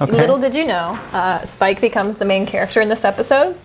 Okay. Little did you know, Spike becomes the main character in this episode.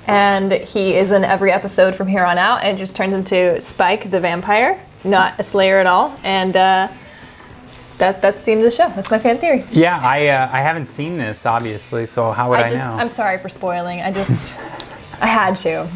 And he is in every episode from here on out. And it just turns into Spike the vampire, not a slayer at all. And that's the theme of the show. That's my fan theory. Yeah, I haven't seen this, obviously, so how would I know? I'm sorry for spoiling. I had to.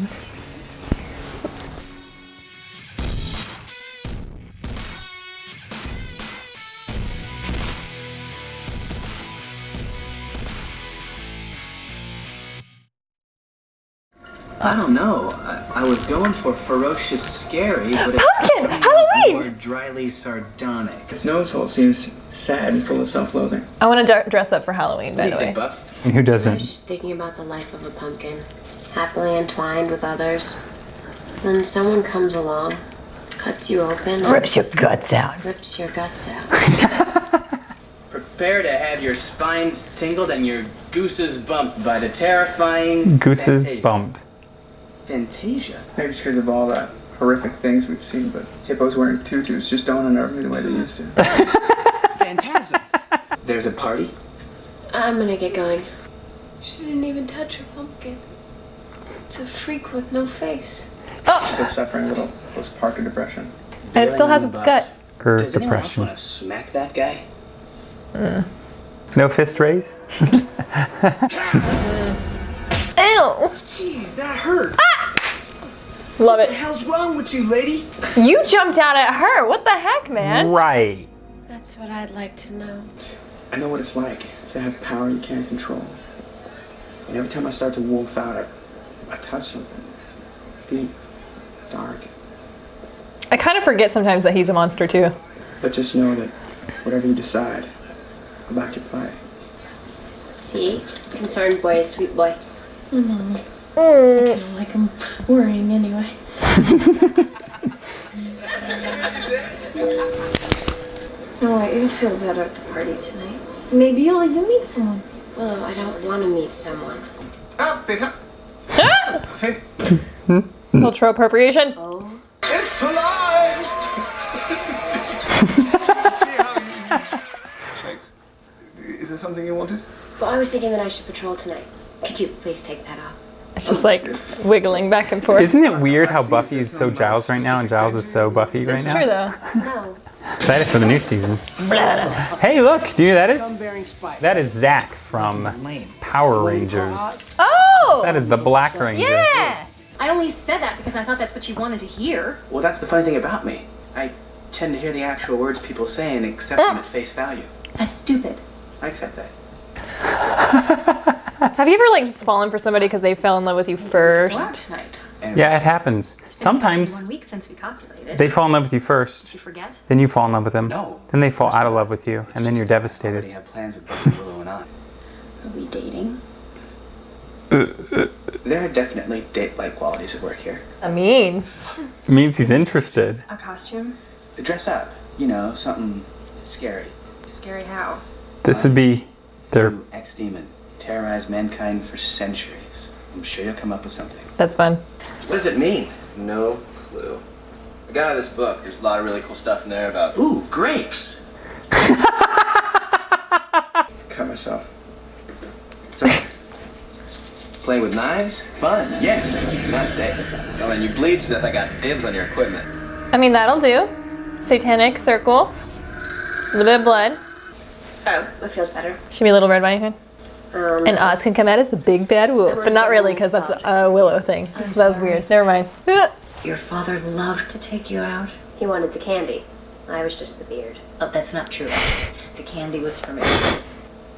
I don't know. I was going for ferocious scary, but it's Pumpkin! Halloween! more dryly sardonic. His nose hole seems sad and full of self-loathing. I want to dress up for Halloween, by What do the you way. think, Buff? Who I doesn't? was just thinking about the life of a pumpkin, happily entwined with others. Then someone comes along, cuts you open, and Rips your guts out. rips your guts out. Prepare to have your spines tingled and your gooses bumped by the terrifying Gooses Fantasia. bumped. Fantasia? Maybe just because of all the horrific things we've seen, but hippos wearing tutus just don't unnerve me the way they used to. Phantasm. There's a party? I'm gonna get going. She didn't even touch her pumpkin. It's a freak with no face. Still suffering a little postpartum depression. And it still has its Buff. gut. Grr, Does anyone else depression. want to smack that guy? No fist raise? Ew! Jeez, that hurt. Love What the it. hell's wrong with you, lady? You jumped out at her. What the heck, man? Right. That's what I'd like to know. I know what it's like to have power you can't control. And every time I start to wolf out, I touch something deep, dark. I kind of forget sometimes that he's a monster, too. But just know that whatever you decide, I'll back your play. See? Concerned boy, sweet boy. Like I'm worrying anyway. Alright, you'll feel better at the party tonight. Maybe you'll even meet someone. Willow, I don't want to meet someone. Oh, pick up. Cultural appropriation. Oh, It's alive! See how he shakes. Is there something you wanted? well, I was thinking that I should patrol tonight. Could you please take that off? It's just like wiggling back and forth. Isn't it weird how Buffy is so Giles right now and Giles is so Buffy right It's now? true, though. No. Excited for the new season. Hey, look, do you know who that is? That is Zach from Power Rangers. Oh! That is the Black Ranger. Yeah! I only said that because I thought that's what you wanted to hear. Well, that's the funny thing about me. I tend to hear the actual words people say and accept them at face value. That's stupid. I accept that. Have you ever, like, just fallen for somebody because they fell in love with you Go out first? tonight. Yeah, it happens. It's been Sometimes 1 week since we copulated. they fall in love with you Did first, you forget? then you fall in love with them. No. Then they fall out of love with you, and then you're I devastated. already have plans with both Willow and I. Are we dating? There are definitely date-like qualities at work here. I mean, Means he's interested. A costume? Dress up. You know, something scary. Scary how? This would be their. You ex-demon. Terrorized mankind for centuries. I'm sure you'll come up with something. that's fun. What does it mean? No clue. I got out of this book. There's a lot of really cool stuff in there about. Ooh, grapes! Cut myself. It's okay. Playing with knives? Fun, yes. Not safe. Oh, when you bleed to death, I got dibs on your equipment. I mean, that'll do. Satanic circle. A little bit of blood. Oh, it feels better. Should be a little red riding hood. And Oz can come out as the big bad wolf, but not really, because that's a Willow thing. So that was weird. Never mind. Your father loved to take you out? He wanted the candy. I was just the beard. Oh, that's not true. The candy was for me.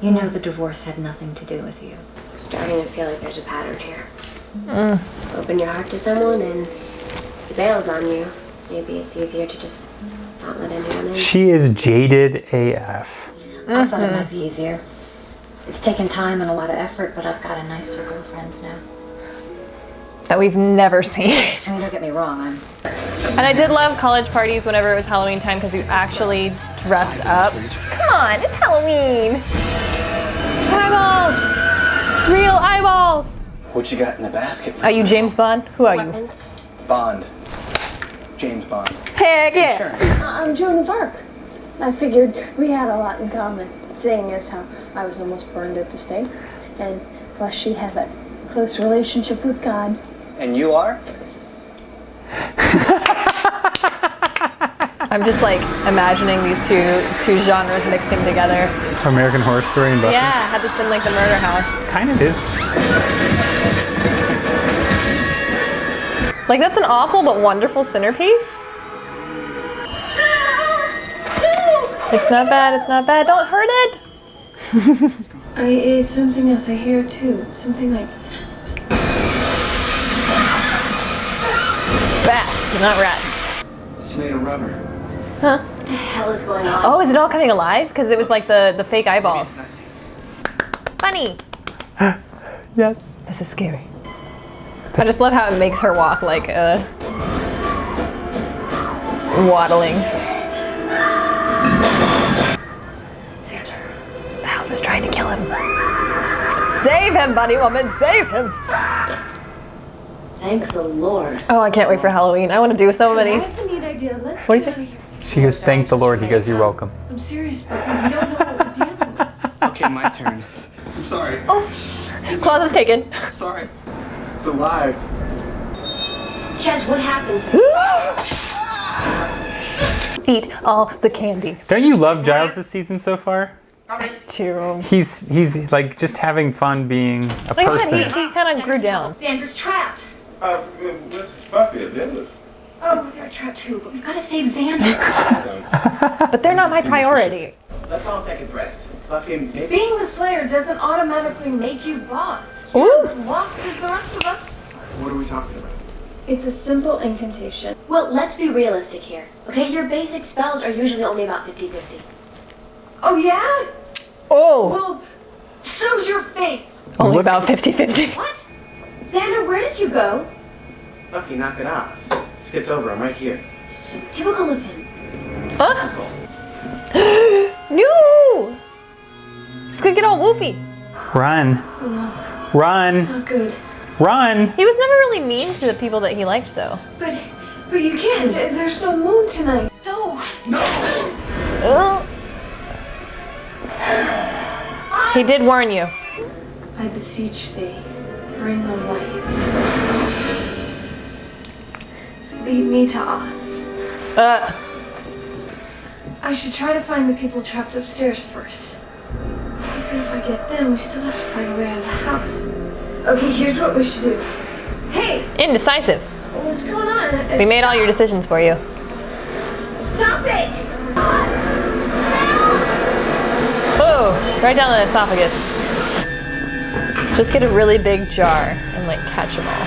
You know the divorce had nothing to do with you. I'm starting to feel like there's a pattern here. Open your heart to someone and he bails on you. Maybe it's easier to just not let anyone in. She is jaded AF. I thought it might be easier. It's taken time and a lot of effort, but I've got a nice circle of friends now. That we've never seen. I mean, don't get me wrong, And I did love college parties whenever it was Halloween time because you actually dressed up. Come on, it's Halloween. Eyeballs. Real eyeballs. What you got in the basket? Are you James Bond? Who are you? Weapons? Bond. James Bond. Heck yeah. Sure. I'm Joan of Arc. I figured we had a lot in common. saying as how I was almost burned at the stake, and plus she had that close relationship with God. And you are? I'm just like imagining these two genres mixing together. American Horror Story and Buffy. Yeah, had this been like the murder house. It kind of is. Like that's an awful but wonderful centerpiece. It's not bad, it's not bad. Don't hurt it. It's something else I hear too. It's something like Bats, not rats. It's made of rubber. Huh? What the hell is going on? Oh, is it all coming alive? Because it was like the fake eyeballs. Funny. Yes. This is scary. I just love how it makes her walk like waddling. Xander, the house is trying to kill him. Save him, bunny woman, save him! Thank the Lord. Oh, I can't wait for Halloween. I want to do so many. I have a neat idea. Let's What do you get say? out of here. She goes, thank the Lord. He goes, you're welcome. I'm serious, but we don't know what we're dealing with. Okay, my turn. I'm sorry. Oh, Claus is taken. Sorry. It's alive. Jess, what happened? Eat all the candy. Don't you love Giles this season so far? Cheer him. He's like just having fun being a Like I person. said, he kind of grew down. Xander's trapped. With Buffy at the end of it. Oh, they're trapped too, but we've got to save Xander. But they're not my priority. Let's all take a breath. Buffy, maybe. Being the Slayer doesn't automatically make you boss. Ooh. You're as lost as the rest of us. What are we talking about? It's a simple incantation. Well, let's be realistic here. Okay, your basic spells are usually only about 50-50. Oh yeah? Oh, Well, so's your face. only Look- about 50-50. What? Xander, where did you go? Buffy, knock it off. This gets over. I'm right here. So typical of him. Huh? No! It's gonna get all woofy. Run. Run. Not good. Run. He was never really mean to the people that he liked, though. But you can't. There's no moon tonight. No. Ugh. He did warn you. I beseech thee, bring the light. Lead me to Oz. I should try to find the people trapped upstairs first. Even if I get them, we still have to find a way out of the house. Okay, here's what we should do. Hey, Indecisive. what's going on? We made all your decisions for you. Stop it! Oh, right down the esophagus. Just get a really big jar and like catch them all.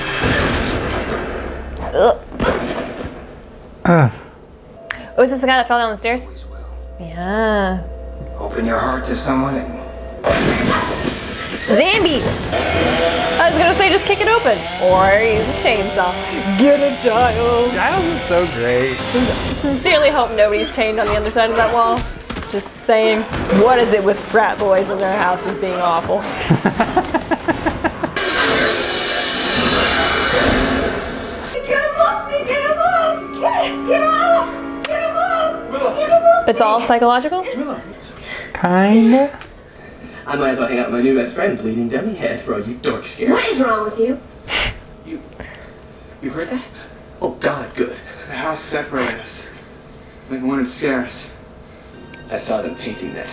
Ugh. Oh, is this the guy that fell down the stairs? Yeah. Open your heart to someone and Zambi! I was gonna say just kick it open. Or use a chainsaw. Get a Giles! Giles is so great. Sincerely hope nobody's chained on the other side of that wall. Just saying, what is it with frat boys in their houses being awful? Get him off me! Get him off! Get him off! Get him off! Get him off! It's all psychological? Kinda. I might as well hang out with my new best friend, Bleeding Dummy Head, for all you dork scared. What is wrong with you? You heard that? Oh, God, good. The house separated us. Like it wanted to scare us. I saw them painting that.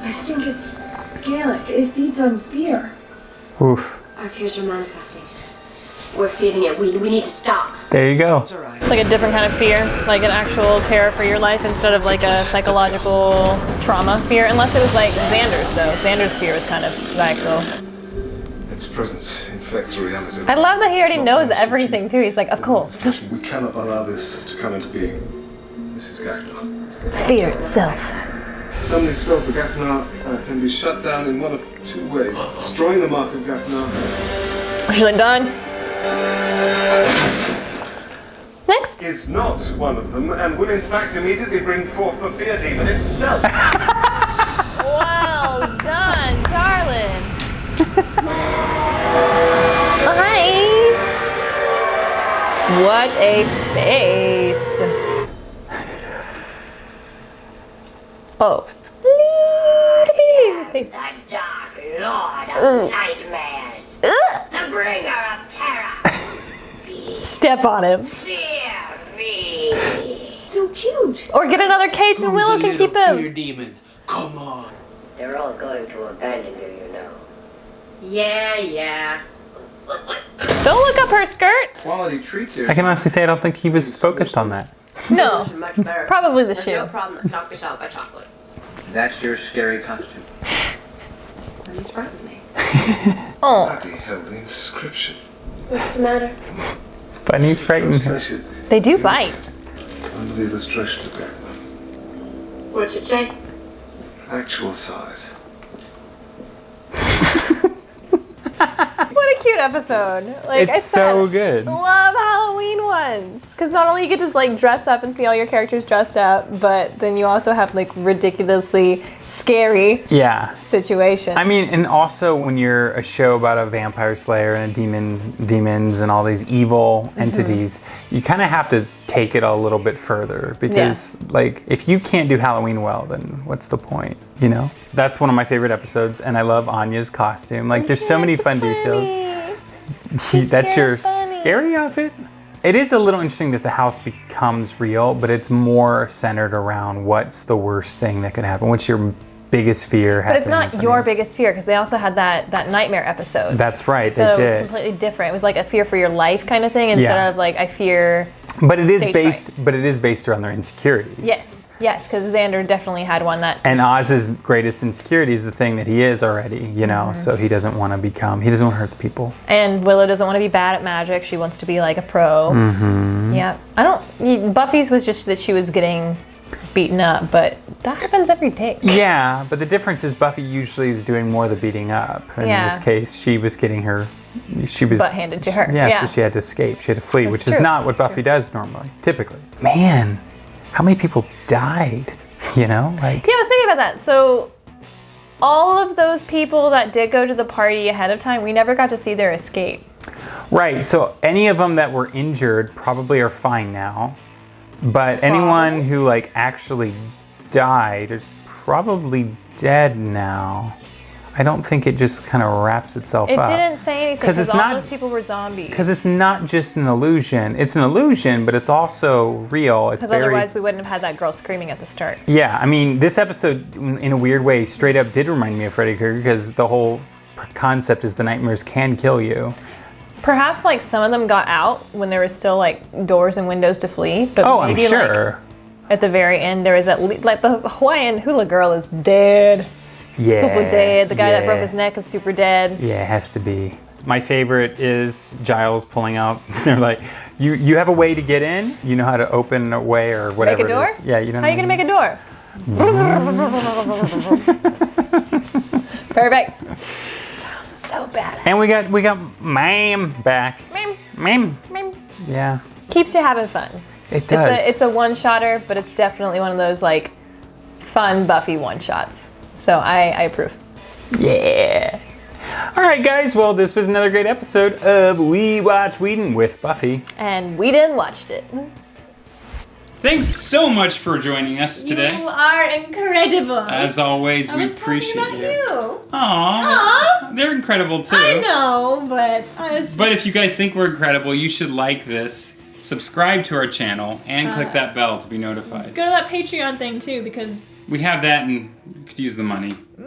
I think it's Gaelic. It feeds on fear. Oof. Our fears are manifesting. We're feeding it. We need to stop. There you go. It's all right. It's like a different kind of fear, like an actual terror for your life instead of like a psychological trauma fear. Unless it was like Xander's, though. Xander's fear was kind of psycho. Its presence infects the reality. I love that he already knows everything too. He's like, of course. We cannot allow this to come into being. This is Gagnar. Fear itself. Summoning spell for Gagnar can be shut down in one of two ways. Destroying the mark of Gagnar Should I done? Next. is not one of them and will in fact immediately bring forth the fear demon itself. Well done, darling. Oh, hi. What a face. Oh. The Dark Lord of Nightmares. The Bringer of Terror. Step on him. Fear me. So cute. Or get another cage and Willow can keep him. Fear demon. Come on. They're all going to abandon you, you know. Yeah. Don't look up her skirt. Quality treats here. I can honestly say I don't think he was focused on that. No. Much better. Probably the There's shoe. no problem that cannot be solved by chocolate. That's your scary costume. Let me spread with me. Oh. Bloody hell, the inscription. What's the matter? Bunny's frightened. They do bite. Under the illustration of that. What's it say? Actual size. What a cute episode. Like I It's said, so good. love Halloween ones. Because not only you get to like dress up and see all your characters dressed up, but then you also have like ridiculously scary Yeah. situations. I mean, and also when you're a show about a vampire slayer and demons and all these evil entities, you kind of have to take it a little bit further because like if you can't do Halloween well, then what's the point, you know? That's one of my favorite episodes, and I love Anya's costume. Like there's so many fun details. That's your scary outfit. It is a little interesting that the house becomes real, but it's more centered around what's the worst thing that could happen. What's your biggest fear? But it's happening in not front your of you? biggest fear because they also had that nightmare episode. That's right, So they it was did. completely different. It was like a fear for your life kind of thing instead of like I fear. But it is stage based. fright. But it is based around their insecurities. Yes, because Xander definitely had one that. And Oz's greatest insecurity is the thing that he is already, you know. So he doesn't want to become. He doesn't want to hurt the people. And Willow doesn't want to be bad at magic. She wants to be like a pro. Mm-hmm. Yeah, I don't. Buffy's was just that she was getting beaten up, but that happens every day. Yeah, but the difference is Buffy usually is doing more of the beating up. In this case, she was getting her. She was butt handed to her. Yeah, so she had to escape. She had to flee, which is true. not what Buffy does normally, typically. Man, how many people died? You know, like. Yeah, I was thinking about that. So, all of those people that did go to the party ahead of time, we never got to see their escape. Right. So any of them that were injured probably are fine now, but anyone who like actually died is probably dead now. I don't think it just kind of wraps itself It up. didn't say anything because all not- those people were zombies. Because it's not just an illusion. It's an illusion, but it's also real. It's Because very. otherwise we wouldn't have had that girl screaming at the start. Yeah, I mean, this episode, in a weird way, straight up did remind me of Freddy Krueger because the whole concept is the nightmares can kill you. Perhaps like some of them got out when there was still like doors and windows to flee. But Oh, I'm maybe sure. like at the very end there was at least like the Hawaiian hula girl is dead. Yeah. Super dead. The guy that broke yeah. his neck is super dead. Yeah, it has to be. My favorite is Giles pulling out. They're like, you have a way to get in. You know how to open a way or whatever. Make a door? It is. Yeah, you know. How are you gonna make a door? Perfect. Giles is so bad. And we got Ma'am back. Ma'am. Yeah. Keeps you having fun. It does. It's a one-shotter, but it's definitely one of those like fun Buffy one-shots. So I approve. Yeah. All right, guys. Well, this was another great episode of We Watch Whedon with Buffy. And we didn't watched it. Thanks so much for joining us today. You are incredible. As always, we appreciate you. Aww. They're incredible too. I know, but I was. But if you guys think we're incredible, you should like this, subscribe to our channel, and click that bell to be notified. Go to that Patreon thing too, because We have that and we could use the money.